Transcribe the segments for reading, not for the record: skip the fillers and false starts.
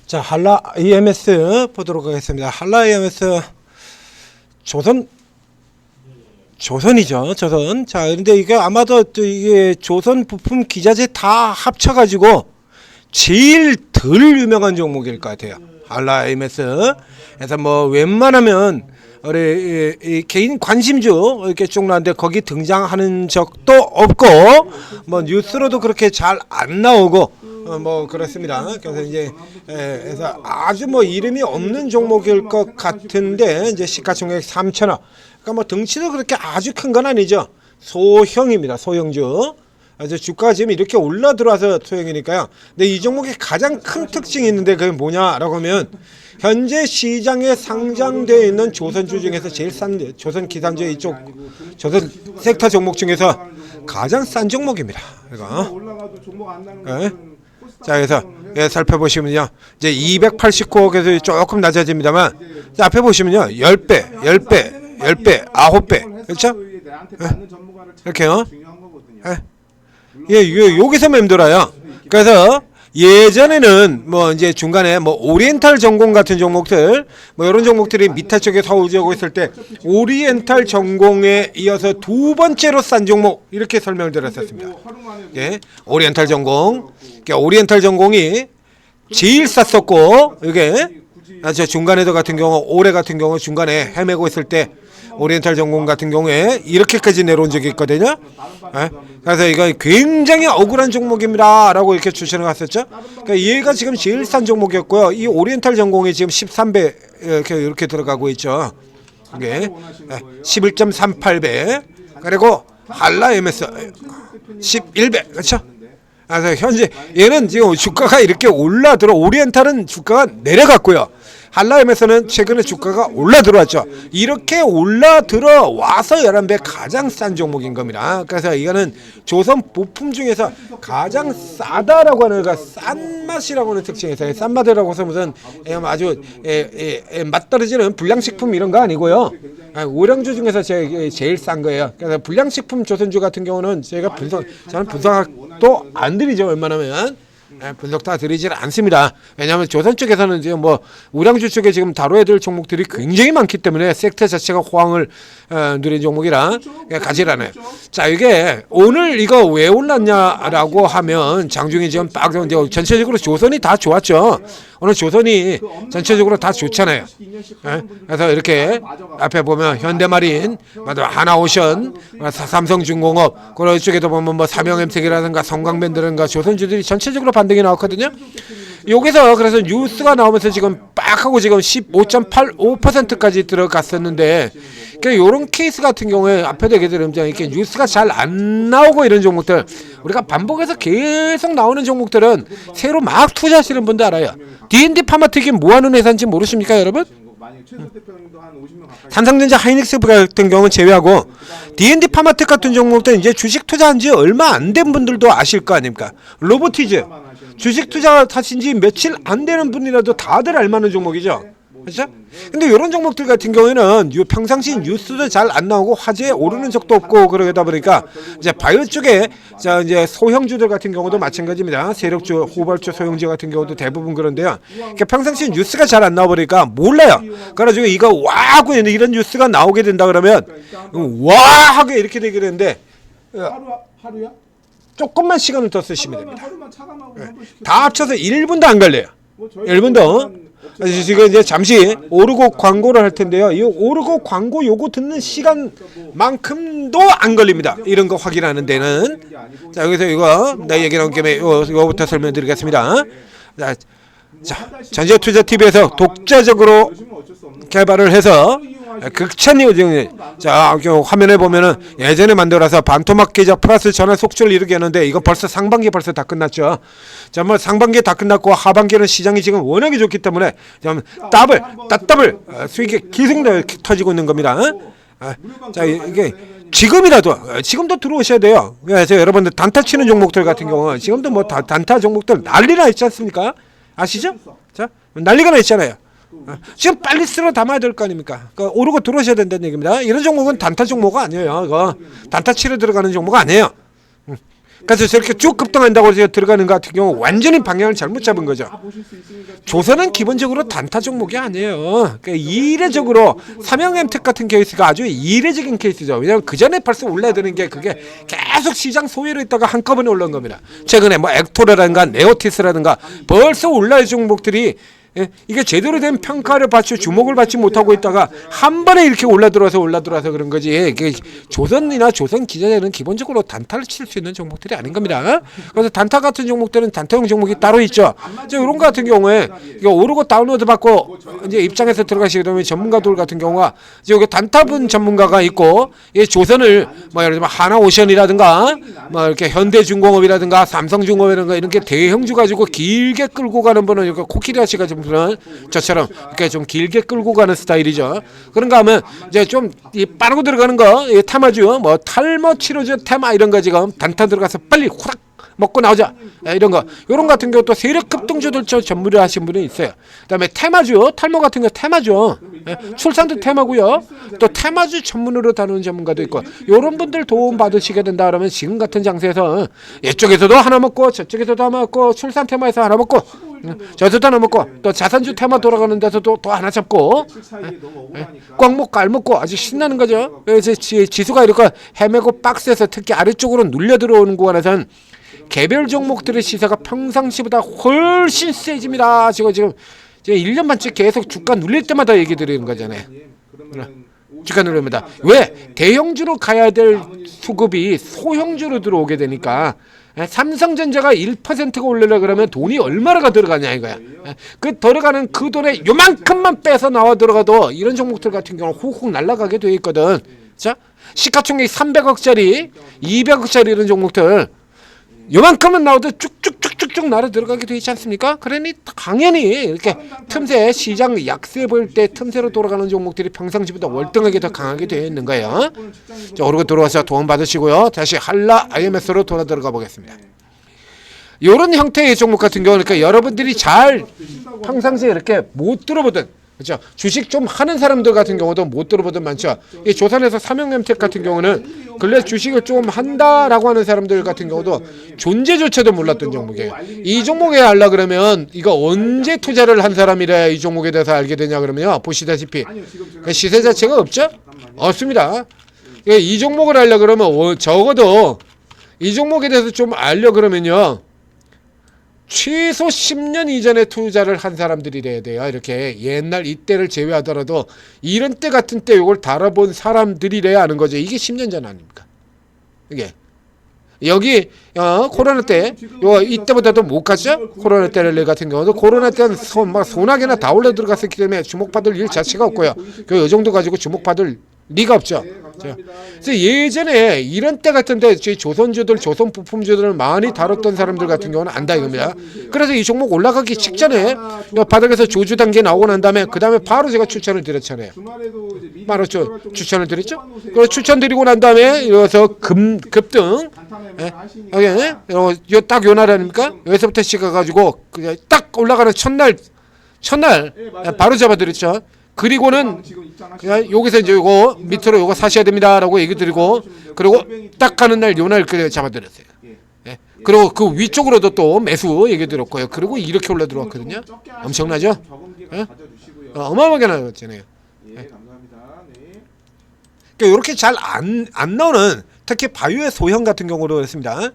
자, 한라 EMS 보도록 하겠습니다. 한라 EMS 조선이죠. 조선. 자, 근데 이게 아마도 또 이게 조선 부품 기자재 다 합쳐가지고 제일 덜 유명한 종목일 것 같아요. 한라 EMS. 그래서 뭐 웬만하면 우리 이 개인 관심주 이렇게 쭉 나왔는데 거기 등장하는 적도 없고 뭐 뉴스로도 그렇게 잘 안 나오고 뭐 그렇습니다. 그래서 이제 그래서 아주 뭐 이름이 없는 종목일 것 같은데 이제 시가총액 3,000원. 그러니까 뭐 덩치도 그렇게 아주 큰 건 아니죠. 소형입니다. 소형주. 그래서 주가가 지금 이렇게 올라 들어와서 소형이니까요. 근데 이 종목의 가장 큰 특징이 있는데 그게 뭐냐라고 하면 현재 시장에 상장되어 있는 조선주 중에서 제일 싼 조선 기상주 이쪽 조선 섹터 종목 중에서 가장 싼 종목입니다. 이거. 네. 자, 그래서 살펴보시면요. 이제 289억에서 조금 낮아집니다만 자, 앞에 보시면요. 10배, 10배, 10배, 9배. 그렇죠? 네. 이렇게요. 예, 여기서 맴돌아요. 그래서 예전에는 뭐 이제 중간에 뭐 오리엔탈 전공 같은 종목들 뭐 이런 종목들이 밑에 쪽에 서울지오고 있을 때 오리엔탈 전공에 이어서 두 번째로 싼 종목 이렇게 설명을 드렸었습니다. 예, 오리엔탈 전공. 그러니까 오리엔탈 전공이 제일 쌌었고 이게 저 중간에도 같은 경우 올해 같은 경우 중간에 헤매고 있을 때 오리엔탈 전공 같은 경우에 이렇게까지 내려온 적이 있거든요. 예? 그래서 이거 굉장히 억울한 종목입니다 라고 이렇게 추천을 갔었죠. 그러니까 얘가 지금 제일 싼 종목이었고요. 이 오리엔탈 전공이 지금 13배 이렇게 들어가고 있죠. 이게 11.38배. 그리고 한라 EMS 11배. 그렇죠? 그래서 현재 얘는 지금 주가가 이렇게 올라들어 오리엔탈은 주가가 내려갔고요. 한라 EMS는 최근에 주가가 올라 들어왔죠. 이렇게 올라 들어와서 11배 가장 싼 종목인 겁니다. 그래서 이거는 조선 부품 중에서 가장 싸다라고 하는 거 싼 맛이라고 하는 특징이 있어요. 싼 맛이라고 해서 무슨 아주 맛 떨어지는 불량식품 이런 거 아니고요. 오량주 중에서 제일 싼 거예요. 그래서 불량식품 조선주 같은 경우는 저는 분석도 안 드리죠. 웬만하면. 분석 다 드리질 않습니다. 왜냐하면 조선 쪽에서는 지금 뭐 우량주 쪽에 지금 다뤄야 될 종목들이 굉장히 많기 때문에 섹터 자체가 호황을 누린 종목이라 가질 않아요. 자, 이게 오늘 이거 왜 올랐냐라고 하면 장중에 지금 빡 전체적으로 조선이 다 좋았죠. 오늘 조선이 전체적으로 다 좋잖아요. 그래서 이렇게 앞에 보면 현대마린, 하나오션, 삼성중공업 그런 쪽에도 보면 뭐 삼형엠텍이라든가 성광밴드라든가 조선주들이 전체적으로 반등이 나왔거든요. 여기서 그래서 뉴스가 나오면서 지금 빡 하고 지금 15.85%까지 들어갔었는데 그러니까 이런 케이스 같은 경우에 앞에도 얘기드리면 이렇게 뉴스가 잘 안 나오고 이런 종목들 우리가 반복해서 계속 나오는 종목들은 새로 막 투자하시는 분들 알아요. D&D 파마텍이 뭐하는 회사인지 모르십니까 여러분? 삼성전자 하이닉스 같은 경우는 제외하고 D&D 파마텍 같은 종목들은 이제 주식 투자한 지 얼마 안 된 분들도 아실 거 아닙니까? 로보티즈 주식 투자 하신 지 며칠 안 되는 분이라도 다들 알만한 종목이죠. 그렇죠? 근데 이런 종목들 같은 경우에는 평상시 뉴스도 잘 안 나오고 화제에 오르는 적도 없고 그러다 보니까 이제 바이오 쪽에 자 이제 소형주들 같은 경우도 마찬가지입니다. 세력주, 호발주, 소형주 같은 경우도 대부분 그런데요. 그러니까 평상시 뉴스가 잘 안 나오니까 몰라요. 그래가지고 이거 와 하고 이런 뉴스가 나오게 된다 그러면 와 하고 이렇게 되게 되는데 하루야? 조금만 시간을 더 쓰시면 됩니다. 다 합쳐서 1분도 안 걸려요. 1분도. 지금 이제 잠시 오르고 광고를 할 텐데요. 이 오르고 광고 요거 듣는 시간만큼도 안 걸립니다. 이런 거 확인하는 데는. 자, 여기서 이거 내 얘기 나온 김에 이거부터 설명드리겠습니다. 자, 전재투자TV에서 독자적으로 개발을 해서 극찬 요정. 자, 화면에 보면은 예전에 만들어서 반토막 계좌 플러스 전화 속출을 이루게 하는데 이거 벌써 상반기 벌써 다 끝났죠. 자, 뭐 상반기 다 끝났고 하반기는 시장이 지금 워낙에 좋기 때문에 좀 더블 수익이 계속 터지고 있는 겁니다. 자, 이게 지금도 들어오셔야 돼요. 그래서 여러분들 단타 치는 종목들 같은 경우 지금도 뭐 단타 종목들 난리나 있지 않습니까? 아시죠? 자, 난리가 나 있잖아요. 지금 빨리 쓸어 담아야 될 거 아닙니까? 그러니까 오르고 들어오셔야 된다는 얘기입니다. 이런 종목은 단타 종목은 아니에요. 이거 단타 치러 들어가는 종목 아니에요. 그래서 저렇게 쭉 급등한다고 해서 들어가는 것 같은 경우 완전히 방향을 잘못 잡은 거죠. 조선은 기본적으로 단타 종목이 아니에요. 그러니까 이례적으로 삼양엠텍 같은 케이스가 아주 이례적인 케이스죠. 왜냐하면 그 전에 벌써 올라드는 게 그게 계속 시장 소외로 있다가 한꺼번에 올라온 겁니다. 최근에 뭐 엑토라든가 네오티스라든가 벌써 올라의 종목들이 이게 제대로 된 평가를 받지 주목을 받지 못하고 있다가 한 번에 이렇게 올라들어서 그런 거지. 이게 조선이나 조선 기자재는 기본적으로 단타를 칠 수 있는 종목들이 아닌 겁니다. 그래서 단타 같은 종목들은 단타용 종목이 따로 있죠. 이런 거 같은 경우에 이게 오르고 다운로드 받고 이제 입장에서 들어가시게 되면 전문가들 같은 경우가 이제 여기 단타분 전문가가 있고 이 조선을 뭐 예를 들면 하나오션이라든가 뭐 이렇게 현대중공업이라든가 삼성중공업이라든가 이렇게 대형주 가지고 길게 끌고 가는 분은 이렇게 코끼리 아씨가 좀 저처럼 이렇게 좀 길게 끌고 가는 스타일이죠. 그런가 하면 이제 좀 빠르고 들어가는 거 테마주 뭐 탈모 치료제 테마 이런 거 지금 단타 들어가서 빨리 후락 먹고 나오자 이런 거 이런 같은 경우 또 세력 급등주들 전문을 하신 분이 있어요. 그다음에 테마주 탈모 같은 거 테마주 출산도 테마고요. 또 테마주 전문으로 다루는 전문가도 있고 이런 분들 도움 받으시게 된다 그러면 지금 같은 장세에서 이쪽에서도 하나 먹고 저쪽에서도 하나 먹고 출산 테마에서 하나 먹고 저에서도 하나 먹고 또 자산주 테마 돌아가는 데서도 또 하나 잡고 꽉 먹고 알 먹고 아주 신나는 거죠. 그래서 지수가 이렇게 헤매고 박스에서 특히 아래쪽으로 눌려 들어오는 구간에서는 개별 종목들의 시세가 평상시보다 훨씬 세집니다. 지금 1년 반째 계속 주가 눌릴 때마다 얘기 드리는 거잖아요. 주가 누릅니다. 왜? 대형주로 가야 될 수급이 소형주로 들어오게 되니까 삼성전자가 1%가 올리려 그러면 돈이 얼마나 들어가냐 이거야. 그 들어가는 그 돈에 요만큼만 빼서 나와 들어가도 이런 종목들 같은 경우는 훅훅 날아가게 돼 있거든. 자, 시가총액이 300억짜리, 200억짜리 이런 종목들 요만큼은 나오도 쭉쭉쭉쭉쭉 날아 들어가게 돼 있지 않습니까? 그러니 당연히 이렇게 틈새 시장 약세 보일 때 틈새로 돌아가는 종목들이 평상시보다 월등하게 더 강하게 되어 있는 거예요. 자, 오르고 들어와서 도움 받으시고요. 다시 한라 IMS로 돌아 들어가 보겠습니다. 이런 형태의 종목 같은 경우는 그러니까 여러분들이 잘 평상시에 이렇게 못 들어보던 그렇죠. 주식 좀 하는 사람들 같은 경우도 못 들어보던 많죠. 이 조선에서 삼양엠텍 같은 경우는 근래 주식을 좀 한다라고 하는 사람들 같은 경우도 존재조차도 몰랐던 종목이에요. 이 종목에 하려 그러면 이거 언제 투자를 한 사람이라 이 종목에 대해서 알게 되냐 그러면요. 보시다시피 시세 자체가 없죠? 없습니다. 이 종목을 하려 그러면 적어도 이 종목에 대해서 좀 알려 그러면요. 최소 10년 이전에 투자를 한 사람들이래야 돼요. 이렇게 옛날 이때를 제외하더라도 이런 때 같은 때 이걸 달아본 사람들이래야 하는 거죠. 이게 10년 전 아닙니까? 이게 여기 코로나 때 이때보다도 못 갔죠? 코로나 때 같은 경우도 코로나 때는 소나게나 다 올라 들어갔었기 때문에 주목받을 일 자체가 없고요. 이 정도 가지고 주목받을 리가 없죠. 그래서 예전에 이런 때 같은데 조선주들, 조선 부품주들을 많이 다뤘던 사람들 같은 경우는 안다 이겁니다. 그래서 이 종목 올라가기 직전에 바닥에서 조주 단계 나오고 난 다음에 그 다음에 바로 제가 추천을 드렸잖아요. 바로 추천을 드렸죠. 그래서 추천드리고 난 다음에 이어서 급등, 딱 요 날 아닙니까? 여기서부터 시작해가지고 딱 올라가는 첫날 바로 잡아드렸죠. 그리고는 그냥 여기서 이제 요거 밑으로 요거 사셔야 됩니다라고 얘기 드리고 그리고 딱 가는 날 요 날 그래 잡아드렸어요. 예. 그리고 그 위쪽으로도 또 매수 얘기 드렸고요. 그리고 이렇게 올라 들어왔거든요. 엄청나죠? 예? 어마어마하게 나왔잖아요. 예. 그러니까 이렇게 잘 안 나오는 특히 바이오의 소형 같은 경우로 했습니다.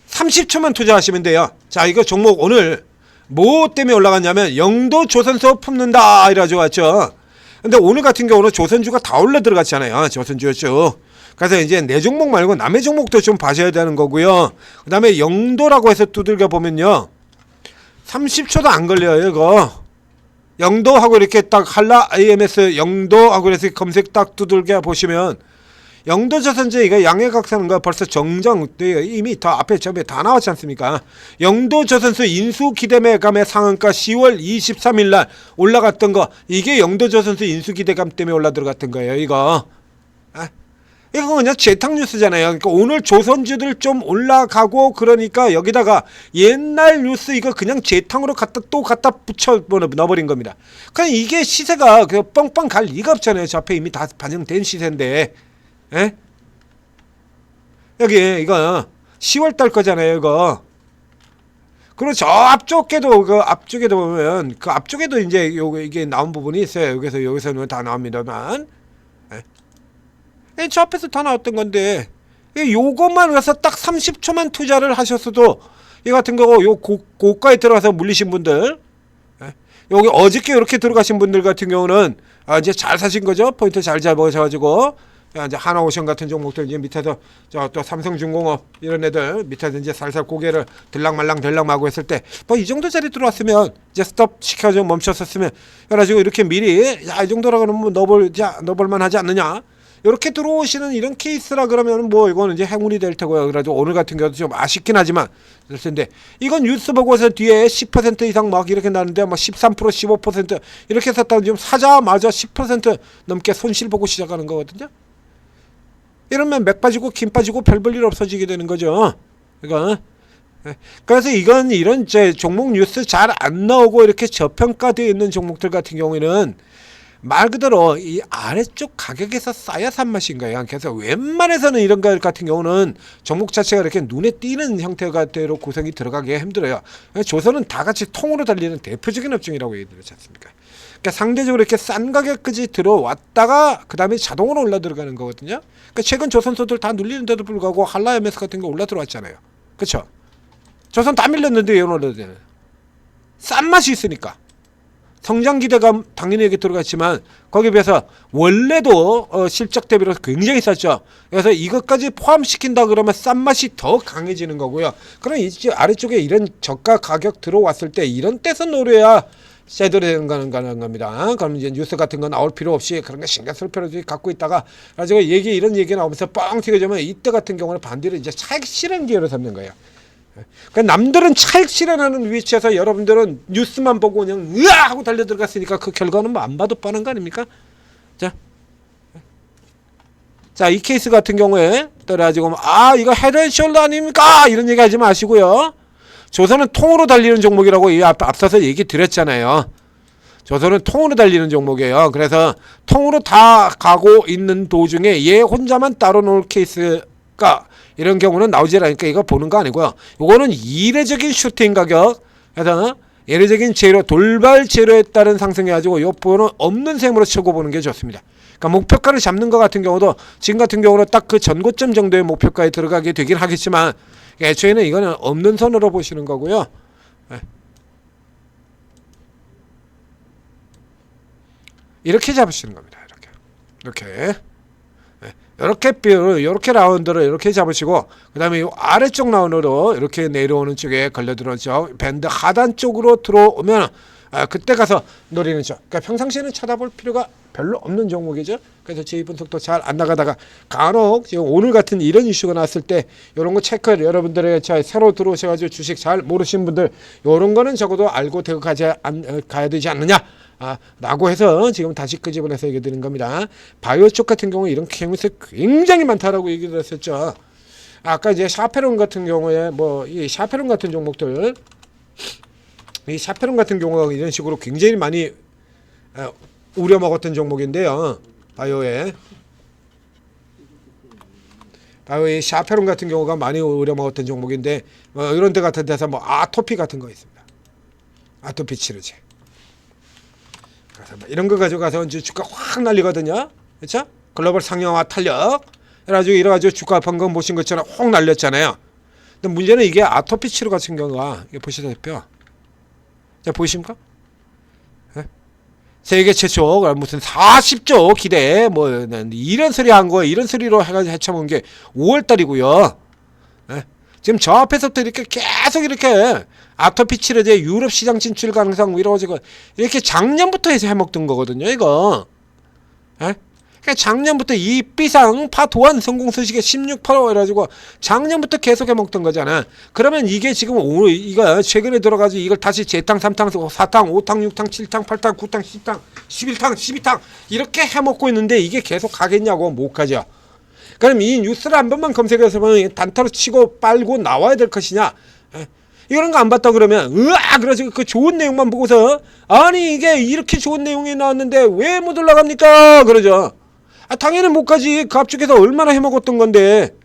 30초만 투자하시면 돼요. 자, 이거 종목 오늘 뭐 때문에 올라갔냐면 영도 조선소 품는다 이라 좋았죠. 근데 오늘 같은 경우는 조선주가 다 올라 들어갔잖아요. 조선주였죠. 그래서 이제 내 종목 말고 남의 종목도 좀 봐줘야 되는 거고요. 그 다음에 영도라고 해서 두들겨 보면요 30초도 안 걸려요. 이거 영도하고 이렇게 딱 한라 IMS 영도하고 이렇게 검색 딱 두들겨 보시면 영도조선제 이거 양해각사는 거 벌써 정정돼요. 이미 더 앞에 저에 다 나왔지 않습니까? 영도조선소 인수기대매감의 상한가 10월 23일 날 올라갔던 거 이게 영도조선소 인수기대감 때문에 올라 들어갔던 거예요. 이거 이거 그냥 재탕 뉴스잖아요. 그러니까 오늘 조선주들 좀 올라가고 그러니까 여기다가 옛날 뉴스 이거 그냥 재탕으로 갖다 붙여 넣어버린 겁니다. 그냥 이게 시세가 그 뻥뻥 갈 리가 없잖아요. 저 앞에 이미 다 반영된 시세인데. 예? 여기 이거 10월달 거잖아요, 이거. 그리고 저 앞쪽에도 그 앞쪽에도 보면 그 앞쪽에도 이제 요거 이게 나온 부분이 있어요. 여기서는 다 나옵니다만. 저 앞에서 다 나왔던 건데 요것만 해서 딱 30초만 투자를 하셨어도 이 같은 거 요 고가에 들어가서 물리신 분들, 여기 어저께 이렇게 들어가신 분들 같은 경우는 이제 잘 사신 거죠. 포인트 잘 잡으셔가지고 이제 하나오션 같은 종목들 이제 밑에서 저 또 삼성중공업 이런 애들 밑에서 이제 살살 고개를 들락마고 했을 때 뭐 이 정도짜리 들어왔으면 이제 스톱 시켜서 멈췄었으면 그래가지고 이렇게 미리 야 이 정도라 그러면 넣어볼만 하지 않느냐. 이렇게 들어오시는 이런 케이스라 그러면 뭐 이거는 이제 행운이 될 테고요. 그래가지고 오늘 같은 경우도 좀 아쉽긴 하지만 그럴 텐데 이건 뉴스 보고서 뒤에 10% 이상 막 이렇게 나는데 막 13% 15% 이렇게 샀다면 지금 사자마자 10% 넘게 손실 보고 시작하는 거거든요. 이러면 맥 빠지고 김 빠지고 별 볼 일 없어지게 되는 거죠. 이거. 그래서 이건 이런 종목 뉴스 잘 안 나오고 이렇게 저평가되어 있는 종목들 같은 경우에는 말 그대로 이 아래쪽 가격에서 싸야 산 맛인 거예요. 그래서 웬만해서는 이런 것 같은 경우는 종목 자체가 이렇게 눈에 띄는 형태가대로 구성이 들어가기가 힘들어요. 조선은 다 같이 통으로 달리는 대표적인 업종이라고 얘기드렸지 않습니까? 그러니까 상대적으로 이렇게 싼 가격까지 들어왔다가 그 다음에 자동으로 올라 들어가는 거거든요. 그러니까 최근 조선소들 다 눌리는데도 불구하고 한라 MS 같은 거 올라 들어왔잖아요. 그렇죠? 조선 다 밀렸는데 왜 올라 들어가요? 싼 맛이 있으니까. 성장 기대감 당연히 여기 들어갔지만 거기에 비해서 원래도 실적 대비로 굉장히 쌌죠. 그래서 이것까지 포함시킨다 그러면 싼 맛이 더 강해지는 거고요. 그럼 이제 아래쪽에 이런 저가 가격 들어왔을 때 이런 때서 노려야 제대로 되는 겁니다. 그럼 이제 뉴스 같은 거 나올 필요 없이 그런 거 신경 쓸 필요 없이 갖고 있다가 나중에 이런 얘기 나오면서 뻥 튀겨지면 이때 같은 경우는 반대로 이제 차익 실현 기회로 삼는 거예요. 그러니까 남들은 차익 실현하는 위치에서 여러분들은 뉴스만 보고 그냥 으아 하고 달려 들어갔으니까 그 결과는 뭐 안 봐도 뻔한 거 아닙니까? 자, 이 케이스 같은 경우에 그래가지고 이거 헤드앤숄더 아닙니까? 이런 얘기 하지 마시고요. 조선은 통으로 달리는 종목이라고 앞서서 얘기 드렸잖아요. 조선은 통으로 달리는 종목이에요. 그래서 통으로 다 가고 있는 도중에 얘 혼자만 따로 놓을 케이스가 이런 경우는 나오질 않으니까 이거 보는 거 아니고요. 이거는 이례적인 슈팅 가격, 그래서 이례적인 재료, 돌발 재료에 따른 상승해가지고 요 부분은 없는 셈으로 치고 보는 게 좋습니다. 그러니까 목표가를 잡는 것 같은 경우도 지금 같은 경우는 딱 그 전고점 정도의 목표가에 들어가게 되긴 하겠지만 애초에는 이거는 없는 선으로 보시는 거고요. 이렇게 잡으시는 겁니다. 이렇게 라운드를 이렇게 잡으시고 그 다음에 이 아래쪽 라운드로 이렇게 내려오는 쪽에 걸려들어서 밴드 하단 쪽으로 들어오면 그때 가서 노리는 쪽. 그러니까 평상시에는 쳐다볼 필요가 별로 없는 종목이죠. 그래서 제 분석도 잘 안 나가다가 간혹 지금 오늘 같은 이런 이슈가 나왔을 때 이런 거 체크를 여러분들의 새로 들어오셔가지고 주식 잘 모르시는 분들 이런 거는 적어도 알고 되고 가야 되지 않느냐. 라고 해서 지금 다시 끄집어내서 얘기 드리는 겁니다. 바이오 쪽 같은 경우 이런 케미스 굉장히 많다라고 얘기를 했었죠. 아까 이제 샤페론 같은 경우에 이 샤페론 같은 종목들, 이 샤페론 같은 경우가 이런 식으로 굉장히 많이 우려먹었던 종목인데요. 바이오의 샤페론 같은 경우가 많이 우려먹었던 종목인데 이런 데 같은 데서 아토피 같은 거 있습니다. 아토피 치료제. 이런 거 가져가서 이제 주가 확 날리거든요. 그렇죠? 글로벌 상용화 탄력. 이래가지고 주가 방금 보신 것처럼 확 날렸잖아요. 근데 문제는 이게 아토피 치료 같은 경우가 이거 보시다시피 자, 보이십니까? 세계 최초 무슨 40조 기대 이런 소리 한 거 이런 소리로 해가지고 해쳐본 게 5월달이고요. 지금 저 앞에서부터 이렇게 계속 이렇게 아토피 치료제 유럽 시장 진출 가능성 이러가지고 이렇게 작년부터 해서 해먹던 거거든요. 이거. 그러니까 작년부터 이 B상 파1 성공 소식에 16% 이래가지고 작년부터 계속 해먹던 거잖아. 그러면 이게 지금 이거 최근에 들어가지고 이걸 다시 재탕, 3탕, 4탕, 5탕, 6탕, 7탕, 8탕, 9탕, 10탕, 11탕, 12탕 이렇게 해먹고 있는데 이게 계속 가겠냐고 못 가죠. 그럼 이 뉴스를 한 번만 검색해서 보면 단타로 치고 빨고 나와야 될 것이냐? 이런 거 안 봤다 그러면 그래가지고 그 좋은 내용만 보고서 아니 이게 이렇게 좋은 내용이 나왔는데 왜 못 올라갑니까? 그러죠. 당연히 못 가지. 그 앞쪽에서 얼마나 해먹었던 건데.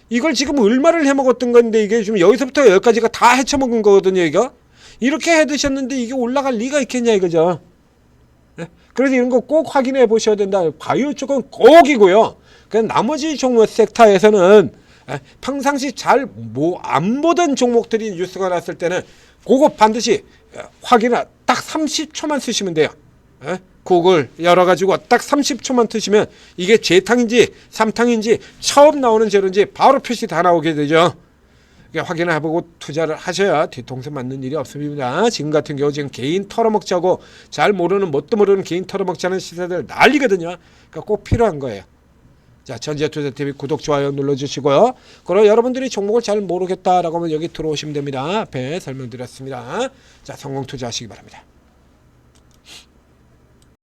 이걸 지금 얼마를 해먹었던 건데 이게 지금 여기서부터 여기까지가 다 헤쳐먹은 거거든요. 이거 이렇게 해두셨는데 이게 올라갈 리가 있겠냐 이거죠. 네? 그래서 이런 거 꼭 확인해 보셔야 된다. 바이오 쪽은 꼭이고요. 그냥 나머지 종목 섹터에서는 평상시 잘 안 보던 종목들이 뉴스가 났을 때는 그거 반드시 확인을 딱 30초만 쓰시면 돼요. 구글 열어가지고 딱 30초만 트시면 이게 재탕인지 삼탕인지 처음 나오는 재료인지 바로 표시 다 나오게 되죠. 확인을 해보고 투자를 하셔야 뒤통수 맞는 일이 없습니다. 지금 같은 경우 지금 개인 털어먹자고 잘 모르는 뭣도 모르는 개인 털어먹자는 시세들 난리거든요. 그러니까 꼭 필요한 거예요. 자, 전재투자TV 구독, 좋아요 눌러주시고요. 그리고 여러분들이 종목을 잘 모르겠다라고 하면 여기 들어오시면 됩니다. 앞에 설명드렸습니다. 자, 성공 투자하시기 바랍니다.